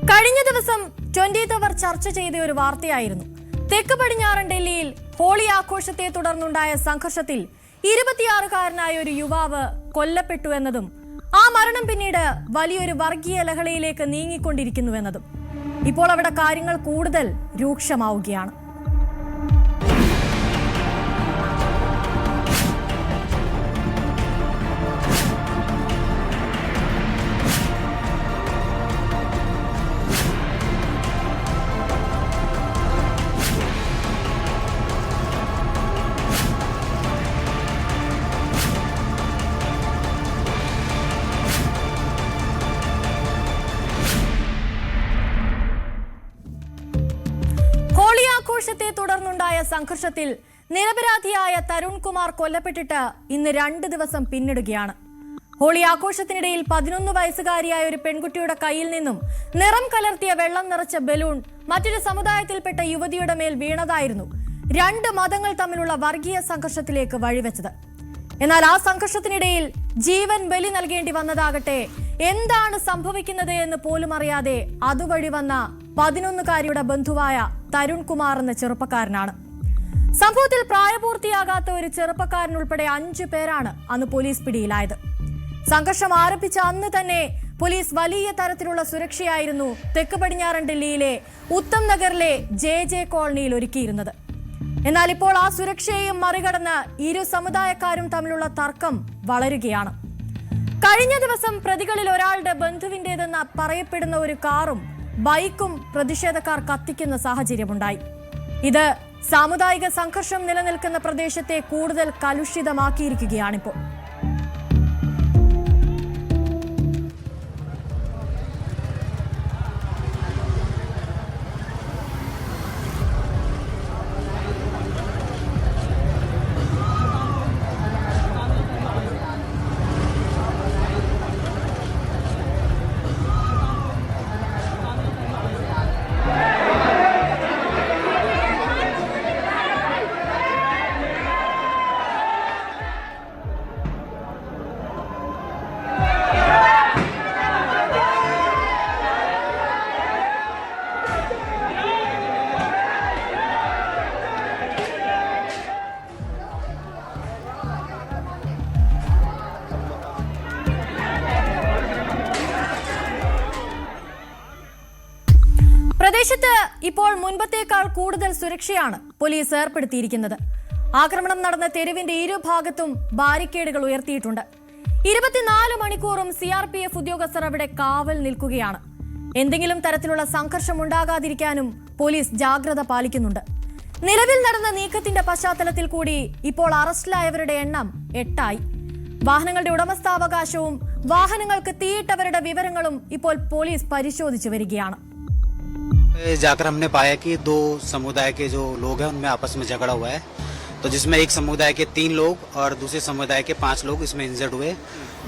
കഴിഞ്ഞ ദിവസം 20th അവർ ചർച്ച ചെയ്ത ഒരു വാർത്തയായിരുന്നു. തെക്ക് പടിഞ്ഞാറൻ ഡൽഹിയിൽ ഹോളി ആഘോഷത്തെ തുടർന്നുണ്ടായ സംഘർഷത്തിൽ 26-കാരനായ ഒരു യുവാവ് കൊല്ലപ്പെട്ടു എന്നതും ആ മരണം പിന്നീട് വലിയൊരു വർഗീയ ലഹളയിലേക്ക് നീങ്ങിക്കൊണ്ടിരിക്കുന്നുവെന്നതും. ഇപ്പോൾ അവിടെ കാര്യങ്ങൾ കൂടുതൽ രൂക്ഷമാവുകയാണ്. ആഘോഷത്തെ തുടർന്നുണ്ടായ സംഘർഷത്തിൽ നിരപരാധിയായ തരുൺ കുമാർ കൊല്ലപ്പെട്ടിട്ട് ഇന്ന് 2 ദിവസം പിന്നിടുകയാണ്. ഹോളി ആഘോഷത്തിനിടയിൽ 11 വയസ്സുകാരിയായ ഒരു പെൺകുട്ടിയുടെ കയ്യിൽ നിന്നും നിറം കലർത്തിയ വെള്ളം നിറച്ച ബലൂൺ മറ്റൊരു സമുദായത്തിൽപ്പെട്ട യുവതിയുടെ മേൽ വീണതായിരുന്നു 2 മതങ്ങൾ തമ്മിലുള്ള വർഗീയ സംഘർഷത്തിലേക്ക് വഴിവെച്ചത്. എന്നാൽ ആ സംഘർഷത്തിനിടയിൽ ജീവൻ ബലി നൽകേണ്ടി വന്നതാകട്ടെ എന്താണ് സംഭവിക്കുന്നത് എന്ന് പോലും അറിയാതെ അതുവഴി വന്ന 11-കാരിയുടെ ബന്ധുവായ തരുൺ കുമാർ എന്ന ചെറുപ്പക്കാരനാണ്. സംഭവത്തിൽ പ്രായപൂർത്തിയാകാത്ത ഒരു ചെറുപ്പക്കാരൻ ഉൾപ്പെടെ 5 പേരാണ് അന്ന് പോലീസ് പിടിയിലായത്. സംഘർഷം ആരംഭിച്ച അന്ന് തന്നെ പോലീസ് വലിയ തരത്തിലുള്ള സുരക്ഷയായിരുന്നു തെക്ക് പടിഞ്ഞാറൻ ഡൽഹിയിലെ ഉത്തം നഗറിലെ JJ കോളനിയിൽ ഒരുക്കിയിരുന്നത്. എന്നാൽ ഇപ്പോൾ ആ സുരക്ഷയെയും മറികടന്ന് ഇരു സമുദായക്കാരും തമ്മിലുള്ള തർക്കം വളരുകയാണ്. കഴിഞ്ഞ ദിവസം പ്രതികളിൽ ഒരാളുടെ ബന്ധുവിന്റേതെന്ന് പറയപ്പെടുന്ന ഒരു കാറും ബൈക്കും പ്രതിഷേധക്കാർ കത്തിക്കുന്ന സാഹചര്യമുണ്ടായി. ഇത് സാമുദായിക സംഘർഷം നിലനിൽക്കുന്ന പ്രദേശത്തെ കൂടുതൽ കലുഷിതമാക്കിയിരിക്കുകയാണിപ്പോൾ. പ്രദേശത്ത് ഇപ്പോൾ മുൻപത്തേക്കാൾ കൂടുതൽ സുരക്ഷയാണ് പോലീസ് ഏർപ്പെടുത്തിയിരിക്കുന്നത്. ആക്രമണം നടന്ന തെരുവിന്റെ ഇരുഭാഗത്തും ബാരിക്കേഡുകൾ ഉയർത്തിയിട്ടുണ്ട്. 24 മണിക്കൂറും CRPF ഉദ്യോഗസ്ഥർ അവിടെ കാവൽ നിൽക്കുകയാണ്. എന്തെങ്കിലും തരത്തിലുള്ള സംഘർഷം ഉണ്ടാകാതിരിക്കാനും പോലീസ് ജാഗ്രത പാലിക്കുന്നുണ്ട്. നിലവിൽ നടന്ന നീക്കത്തിന്റെ പശ്ചാത്തലത്തിൽ കൂടി ഇപ്പോൾ അറസ്റ്റിലായവരുടെ എണ്ണം 8ആയി. വാഹനങ്ങളുടെ ഉടമസ്ഥാവകാശവും വാഹനങ്ങൾക്ക് തീയിട്ടവരുടെ വിവരങ്ങളും ഇപ്പോൾ പോലീസ് പരിശോധിച്ചു വരികയാണ്. जाकर हमने पाया कि 2 समुदाय के जो लोग हैं उनमें आपस में झगड़ा हुआ है, तो जिसमें एक समुदाय के 3 लोग और दूसरे समुदाय के 5 लोग इसमें इंजर्ड हुए.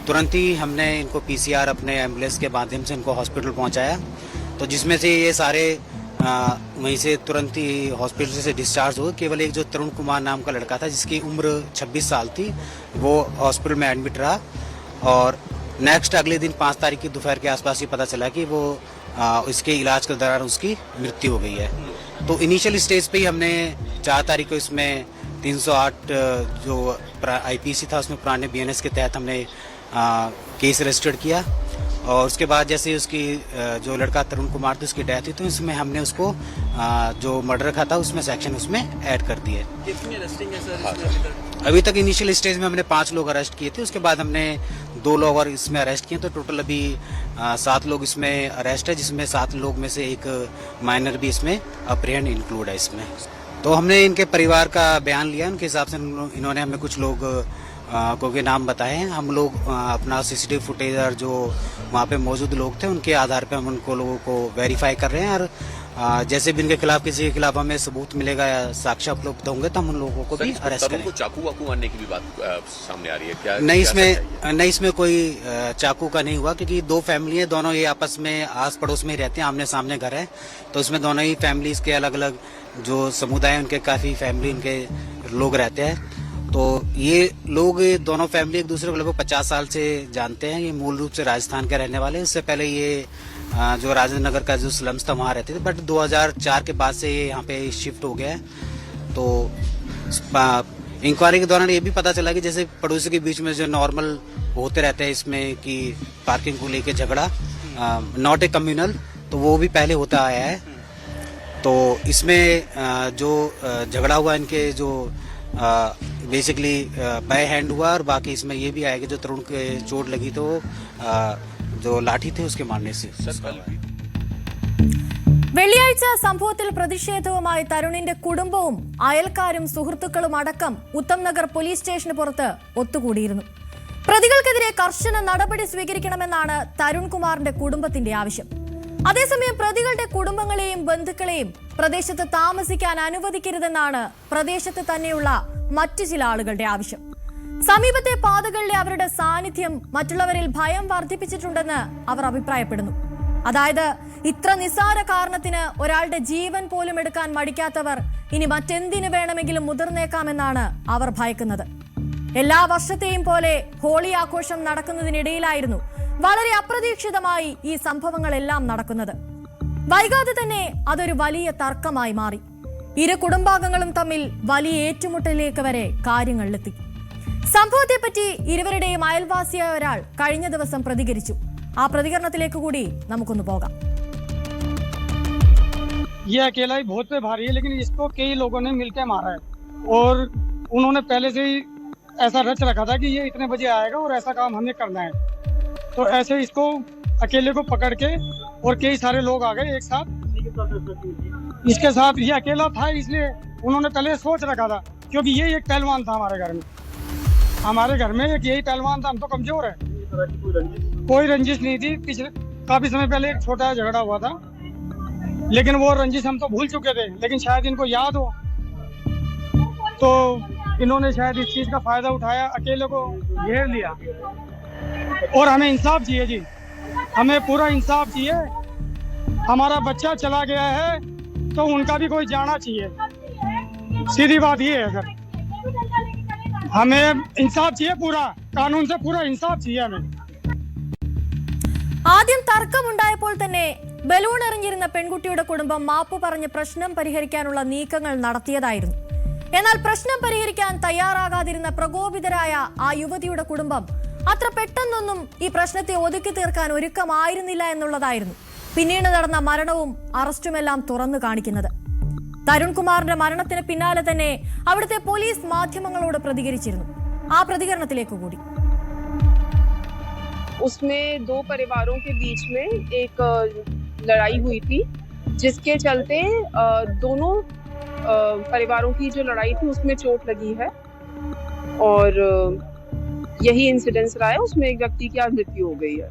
तुरंत ही हमने इनको PCR अपने एम्बुलेंस के माध्यम से इनको हॉस्पिटल पहुंचाया, तो जिसमें से ये सारे वहीं से तुरंत ही हॉस्पिटल से डिस्चार्ज हुए. केवल एक जो तरुण कुमार नाम का लड़का था जिसकी उम्र 26 साल थी, वो हॉस्पिटल में एडमिट रहा. और नेक्स्ट अगले दिन 5 तारीख की दोपहर के आसपास ही पता चला कि वो इसके इलाज के दौरान उसकी मृत्यु हो गई है. तो इनिशियल स्टेज पे ही हमने 4 तारीख को इसमें 308 जो IPC था उसमें पुराने BNS के तहत हमने केस रजिस्टर्ड किया. और उसके बाद जैसे उसकी जो लड़का तरुण कुमार था उसकी डेथ हुई, तो इसमें हमने उसको जो मर्डर का था उसमें सेक्शन उसमें ऐड कर दिए. कितनी अरेस्टिंग है सर? अभी तक इनिशियल स्टेज में हमने 5 लोग अरेस्ट किए थे. उसके बाद हमने 2 लोग और इसमें अरेस्ट किए, तो टोटल अभी 7 लोग इसमें अरेस्ट है, जिसमें 7 लोग में से एक माइनर भी इसमें अप्रिहेंड इंक्लूड है इसमें. तो हमने इनके परिवार का बयान लिया. उनके हिसाब से इन्होंने हमें कुछ लोग को के नाम बताए हैं. हम लोग अपना CCTV फुटेज और जो वहाँ पे मौजूद लोग थे उनके आधार पे हम उनको लोगों को वेरीफाई कर रहे हैं. और जैसे भी इनके खिलाफ किसी के खिलाफ हमें सबूत मिलेगा या साक्ष्य उपलब्ध होंगे तो हम उन लोगों को भी अरेस्ट करेंगे. चाकू वाकू मारने की भी बात सामने आ रही है क्या? नहीं, इसमें कोई चाकू का नहीं हुआ, क्योंकि 2 फैमिली है, दोनों ये आपस में आस पड़ोस में ही रहते हैं, आमने सामने घर है. तो इसमें दोनों ही फैमिलीज के अलग अलग जो समुदाय उनके काफी फैमिली उनके लोग रहते हैं. तो ये लोग दोनों फैमिली एक दूसरे को लगभग 50 साल से जानते हैं. ये मूल रूप से राजस्थान के रहने वाले हैं. इससे पहले ये जो राजेंद्र नगर का जो स्लम्स था वहाँ रहते थे, बट 2004 के बाद से ये यहाँ पे शिफ्ट हो गया है। तो इंक्वायरी के दौरान ये भी पता चला कि जैसे पड़ोसी के बीच में जो नॉर्मल होते रहते हैं इसमें कि पार्किंग को लेके झगड़ा, नॉट ए कम्युनल, तो वो भी पहले होता आया है। तो इसमें जो झगड़ा हुआ इनके जो बेसिकली बाय हैंड हुआ, और बाकी इसमें ये भी आया कि जो तरुण के चोट लगी तो जो लाठी थे उसके मारने से। വെള്ളിയാഴ്ച സംഭവത്തിൽ പ്രതിഷേധവുമായി തരുണിന്റെ കുടുംബവും അയൽക്കാരും സുഹൃത്തുക്കളും അടക്കം ഉത്തം നഗർ പോലീസ് സ്റ്റേഷന് പുറത്ത് ഒത്തുകൂടിയിരുന്നു. പ്രതികൾക്കെതിരെ കർശന നടപടി സ്വീകരിക്കണമെന്നാണ് തരുൺകുമാറിന്റെ കുടുംബത്തിന്റെ ആവശ്യം. അതേസമയം പ്രതികളുടെ കുടുംബങ്ങളെയും ബന്ധുക്കളെയും പ്രദേശത്ത് താമസിക്കാൻ അനുവദിക്കരുതെന്നാണ് പ്രദേശത്ത് തന്നെയുള്ള മറ്റു ചില ആളുകളുടെ ആവശ്യം. സമീപത്തെ പാതകളിലെ അവരുടെ സാന്നിധ്യം മറ്റുള്ളവരിൽ ഭയം വർദ്ധിപ്പിച്ചിട്ടുണ്ടെന്ന് അവർ അഭിപ്രായപ്പെടുന്നു. അതായത് ഇത്ര നിസ്സാര കാരണത്തിന് ഒരാളുടെ ജീവൻ പോലും എടുക്കാൻ മടിക്കാത്തവർ ഇനി മറ്റെന്തിനു വേണമെങ്കിലും മുതിർന്നേക്കാമെന്നാണ് അവർ ഭയക്കുന്നത്. എല്ലാ വർഷത്തെയും പോലെ ഹോളി ആഘോഷം നടക്കുന്നതിനിടയിലായിരുന്നു വളരെ അപ്രതീക്ഷിതമായി ഈ സംഭവങ്ങളെല്ലാം നടക്കുന്നത്. വൈകാതെ തന്നെ അതൊരു വലിയ തർക്കമായി മാറി. ഇരു കുടുംബാംഗങ്ങളും തമ്മിൽ വലിയ ഏറ്റുമുട്ടലിലേക്ക് വരെ കാര്യങ്ങളിലെത്തി. സംഭവത്തെപ്പറ്റി ഇരുവരുടെയും അയൽവാസിയായ ഒരാൾ കഴിഞ്ഞ ദിവസം പ്രതികരിച്ചു. ആ പ്രതികരണത്തിലേക്ക് കൂടി നമുക്കൊന്ന് പോകാം. ये अकेला ही बहुत पे भारी है, लेकिन इसको कई लोगों ने मिलकर मारा है और उन्होंने पहले से ही ऐसा रच रखा था कि ये इतने बजे आएगा और ऐसा काम हमें करना है। तो ऐसे इसको अकेले को पकड़ के और कई सारे लोग आ गए एक साथ इसके साथ। ये अकेला था इसलिए उन्होंने पहले सोच रखा था, क्योंकि ये एक पहलवान था हमारे घर में। हमारे घर में एक यही पहलवान था, हम तो कमजोर है। कोई रंजिश नहीं थी। पिछले काफी समय पहले एक छोटा झगड़ा हुआ था, लेकिन वो रंजिश हम तो भूल चुके थे, लेकिन शायद इनको याद हो तो इन्होंने शायद इस चीज का फायदा उठाया, अकेले को घेर लिया। और हमें इंसाफ चाहिए जी, हमें पूरा इंसाफ चाहिए। हमारा बच्चा चला गया है तो उनका भी कोई जाना चाहिए, सीधी बात ये है सर। हमें इंसाफ चाहिए, पूरा कानून से पूरा इंसाफ चाहिए हमें। ആദ്യം തർക്കമുണ്ടായപ്പോൾ തന്നെ ബലൂൺ എറിഞ്ഞിരുന്ന പെൺകുട്ടിയുടെ കുടുംബം മാപ്പ് പറഞ്ഞ് പ്രശ്നം പരിഹരിക്കാനുള്ള നീക്കങ്ങൾ നടത്തിയതായിരുന്നു. എന്നാൽ പ്രശ്നം പരിഹരിക്കാൻ തയ്യാറാകാതിരുന്ന പ്രകോപിതരായ ആ യുവതിയുടെ കുടുംബം അത്ര പെട്ടെന്നൊന്നും ഈ പ്രശ്നത്തെ ഒതുക്കി തീർക്കാൻ ഒരുക്കമായിരുന്നില്ല എന്നുള്ളതായിരുന്നു പിന്നീട് നടന്ന മരണവും അറസ്റ്റുമെല്ലാം തുറന്നു കാണിക്കുന്നത്. തരുൺകുമാറിന്റെ മരണത്തിന് പിന്നാലെ തന്നെ അവിടുത്തെ പോലീസ് മാധ്യമങ്ങളോട് പ്രതികരിച്ചിരുന്നു. ആ പ്രതികരണത്തിലേക്ക് കൂടി. उसमें दो परिवारों के बीच में एक लड़ाई हुई थी, जिसके चलते दोनों परिवारों की जो लड़ाई थी उसमें चोट लगी है और यही इंसिडेंस रहा है। उसमें एक व्यक्ति की आज मृत्यु हो गई है।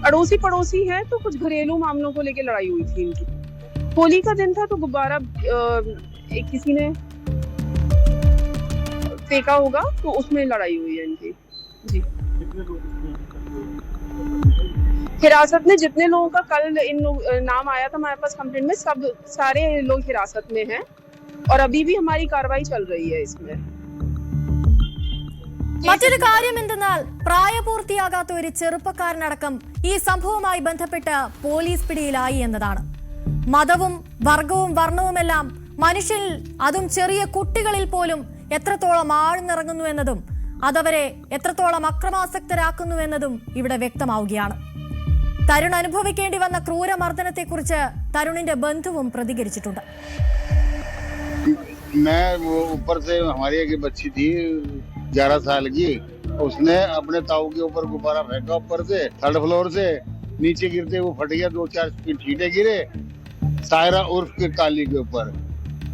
अड़ोसी पड़ोसी हैं तो कुछ घरेलू मामलों को लेकर लड़ाई हुई थी इनकी। होली का दिन था तो गुब्बारा किसी ने फेंका होगा तो उसमें लड़ाई हुई है इनकी जी। हिरासत में जितने लोगों का कल इन नाम आया था हमारे पास कंप्लेंट में, सब सारे लोग हिरासत में हैं और अभी भी हमारी कार्रवाई चल रही है इसमें। മറ്റൊരു കാര്യം എന്തെന്നാൽ പ്രായപൂർത്തിയാകാത്ത ഒരു ചെറുപ്പക്കാരനടക്കം ഈ സംഭവവുമായി ബന്ധപ്പെട്ട് പോലീസ് പിടിയിലായി എന്നതാണ്. മതവും വർഗവും വർണ്ണവുമെല്ലാം മനുഷ്യരിൽ, അതും ചെറിയ കുട്ടികളിൽ പോലും എത്രത്തോളം ആഴ്ന്നിറങ്ങുന്നു എന്നതും അതവരെ എത്രത്തോളം അക്രമാസക്തരാക്കുന്നു എന്നതും ഇവിടെ വ്യക്തമാവുകയാണ്. തരുൺ അനുഭവിക്കേണ്ടി വന്ന ക്രൂരമർദ്ദനത്തെക്കുറിച്ച് തരുണിന്റെ ബന്ധുവും പ്രതികരിച്ചിട്ടുണ്ട്. मैं वो ऊपर से हमारी एक बच्ची थी 11 साल की, उसने अपने ताऊ के ऊपर गुब्बारा फेंका ऊपर से, थर्ड फ्लोर से नीचे गिरते वो फट गया, 2-4 छींटे गिरे सायरा उर्फ के काली के ऊपर।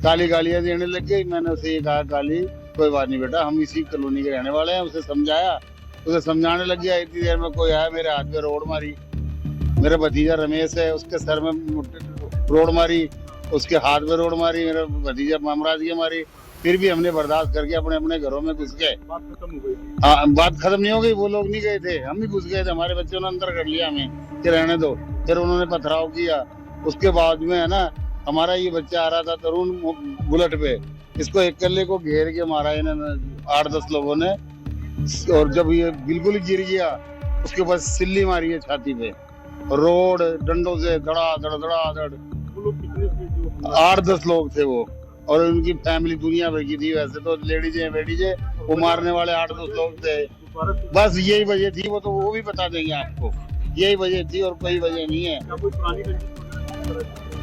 काली गालियां देने लग गई। मैंने उसे ये कहा, काली कोई बात नहीं बेटा, हम इसी कॉलोनी के रहने वाले हैं। उसे समझाया, उसे समझाने लग गया। इतनी देर में कोई आया, मेरे हाथ में रोड मारी। मेरा भतीजा रमेश है, उसके सर में रोड मारी, उसके हाथ में रोड मारी, मेरा भतीजा ममराज के मारी। फिर भी हमने बर्दाश्त करके अपने अपने घरों में घुस गए। बात खत्म हो गई? हाँ, बात खत्म नहीं हो गई। वो लोग नहीं गए थे, हम ही घुस गए थे। हमारे बच्चों ने अंदर कर लिया हमें कि रहने दो। फिर उन्होंने पथराव किया। उसके बाद में है ना, हमारा ये बच्चा आ रहा था तरुण बुलेट पे, इसको एक कल्ले को घेर के मारा इन्होंने 8-10 लोगों ने। और जब ये बिल्कुल गिर गया उसके ऊपर सिल्ली मारी है छाती पे, रोड डंडों से धड़ाधड़ 8-10 लोग थे वो, और उनकी फैमिली दुनिया भर की थी। वैसे तो लेडीज है वेडीज है, वो मारने वाले 8-10 लोग थे। बस यही वजह थी, वो तो वो भी बता देंगे आपको, यही वजह थी और कोई वजह नहीं है।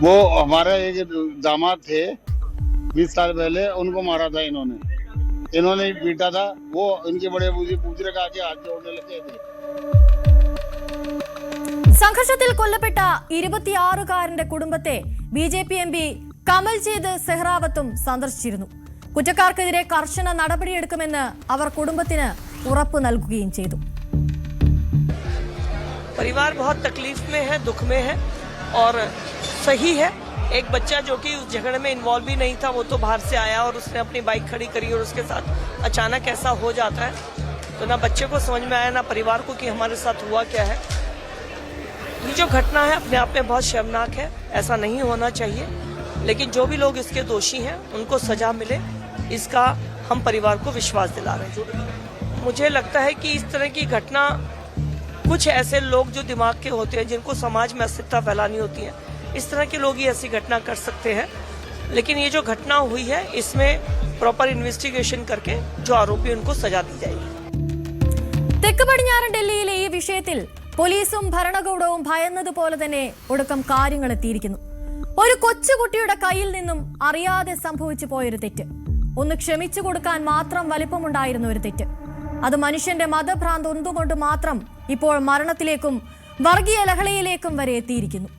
वो हमारा एक दामाद थे 20 साल पहले, उनको मारा था इन्होंने ही पीटा था। वो इनके बड़े पूछरे का आके हाथ जोड़ने लगे थे। സംഘർഷത്തിൽ കൊല്ലപ്പെട്ട 26-കാരന്റെ കുടുംബത്തെ BJP MP കമൽജീത് സെഹ്റാവത്തും സന്ദർശിച്ചിരുന്നു. കുറ്റക്കാർക്കെതിരെ കർശന നടപടിയെടുക്കുമെന്ന് അവർ കുടുംബത്തിന് ഉറപ്പ് നൽകുകയും ചെയ്തു. परिवार बहुत तकलीफ में है, दुख में है और सही है। एक बच्चा जो कि उस झगड़े में इन्वॉल्व भी नहीं था, वो तो बाहर से आया और उसने अपनी बाइक खड़ी करी और उसके साथ अचानक ऐसा हो जाता है तो ना बच्चे को समझ में आया ना परिवार को कि हमारे साथ हुआ क्या है। ये जो घटना है अपने आप में बहुत शर्मनाक है, ऐसा नहीं होना चाहिए, लेकिन जो भी लोग इसके दोषी हैं उनको सजा मिले, इसका हम परिवार को विश्वास दिला रहे हैं। मुझे लगता है कि इस तरह की घटना कुछ ऐसे लोग जो दिमाग के होते हैं, जिनको समाज में अस्थिरता फैलानी होती है, इस तरह के लोग ही ऐसी घटना कर सकते हैं। लेकिन ये जो घटना हुई है इसमें प्रॉपर इन्वेस्टिगेशन करके जो आरोपी उनको सजा दी जाएगी। തെക്ക് പടിഞ്ഞാറൻ ഡൽഹിയിലെ ഈ വിഷയത്തിൽ പോലീസും ഭരണകൂടവും ഭയന്നതുപോലെ തന്നെ ഒടുക്കം കാര്യങ്ങൾ എത്തിയിരിക്കുന്നു. ഒരു കൊച്ചുകുട്ടിയുടെ കയ്യിൽ നിന്നും അറിയാതെ സംഭവിച്ചു പോയൊരു തെറ്റ്, ഒന്ന് ക്ഷമിച്ചു കൊടുക്കാൻ മാത്രം വലിപ്പമുണ്ടായിരുന്ന ഒരു തെറ്റ്, അത് മനുഷ്യന്റെ മതഭ്രാന്ത് ഒന്നുകൊണ്ട് മാത്രം ഇപ്പോൾ മരണത്തിലേക്കും വർഗീയ ലഹളയിലേക്കും വരെ എത്തിയിരിക്കുന്നു.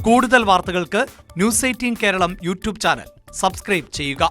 കൂടുതൽ വാർത്തകൾക്ക് news 18 Keralam YouTube channel subscribe ചെയ്യുക.